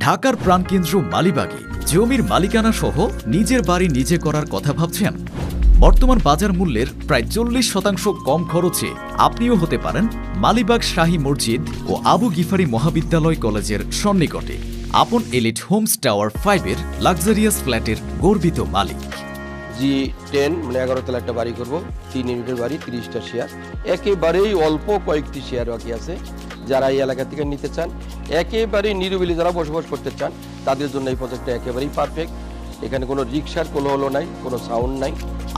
ঢাকার প্রাণকেন্দ্র মালিবাগে জমির মালিকানা সহ নিজের বাড়ি নিজে করার কথা ভাবছেন? বর্তমান বাজার মূল্যের প্রায় 40% কম খরচে আপনিও হতে পারেন মালিবাগ শাহী মসজিদ ও আবু গিফারি মহাবিদ্যালয় কলেজের সন্নিকটে আপন এলিট হোমস টাওয়ার 5-এর লাক্সারিয়াস ফ্ল্যাটের গর্বিত মালিক। G10 মানে 11 তলা একটা বাড়ি করব, 3 ইউনিটের বাড়ি, 30টা শেয়ার, একেবারেই অল্প কয়েকটি শেয়ার বাকি আছে। যারা এই এলাকা থেকে নিতে চান, একেবারেই নিরিবিলি যারা বসবাস করতে চান, তাদের জন্য এই প্রজেক্টটা একেবারেই পারফেক্ট। এখানে কোনো রিক্সার কোলাহল নাই, কোনো সাউন্ড নাই।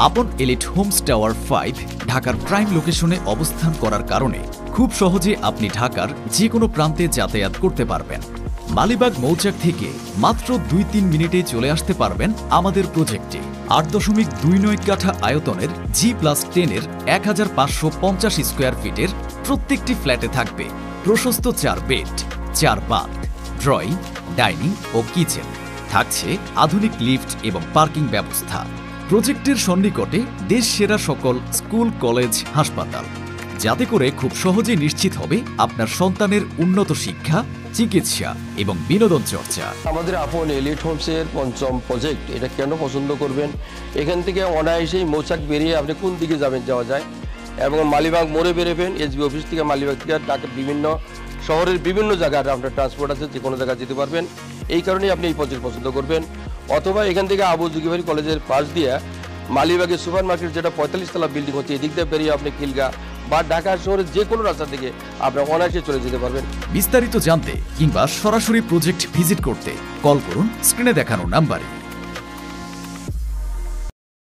আপন এলিট হোমস টাওয়ার 5 ঢাকার প্রাইম লোকেশনে অবস্থান করার কারণে খুব সহজে আপনি ঢাকার যে কোনো প্রান্তে যাতায়াত করতে পারবেন। মালিবাগ মৌচাক থেকে মাত্র 2-3 মিনিটে চলে আসতে পারবেন আমাদের প্রজেক্টে। 8.29 কাঠা আয়তনের G+10-এর 1550 স্কোয়ার ফিটের প্রত্যেকটি ফ্ল্যাটে থাকবে প্রশস্ত 4 বেড, 4 বাথ, ড্রয়িং, ডাইনিং ও কিচেন। থাকছে আধুনিক লিফট এবং পার্কিং ব্যবস্থা। প্রজেক্টের সন্নিকটে দেশ সেরা সকল স্কুল, কলেজ, হাসপাতাল, যাতে করে খুব সহজে নিশ্চিত হবে আপনার সন্তানের উন্নত শিক্ষা, চিকিৎসা এবং বিনোদন চর্চা। আমাদের আপন এলিট হোমসের 5ম প্রজেক্ট, এটা কেন পছন্দ করবেন? এখান থেকে অনায়াসেই মৌচাক বেরিয়ে আপনি কোন দিকে যাওয়া যায়, এবং মালিবাগ মোড়ে বেরোবেন। এসবি অফিস থেকে মালিবাগ থেকে ঢাকার বিভিন্ন শহরের বিভিন্ন জায়গায় আপনার ট্রান্সপোর্ট আছে, যে কোনো জায়গায় যেতে পারবেন। এই কারণেই আপনি এই প্রজেক্ট পছন্দ করবেন। অথবা এখান থেকে আবু গিফারি কলেজের পাশ দিয়ে মালিবাগের সুপার মার্কেট, যেটা 45 তলা বিল্ডিং হচ্ছে, এদিক দিয়ে বেরিয়ে আপনি খিলগা বা ঢাকা শহরের যে কোনো রাস্তা থেকে আপনার অনায়াসে চলে যেতে পারবেন। বিস্তারিত জানতে কিংবা সরাসরি প্রজেক্ট ভিজিট করতে কল করুন স্ক্রিনে দেখানো নাম্বারে।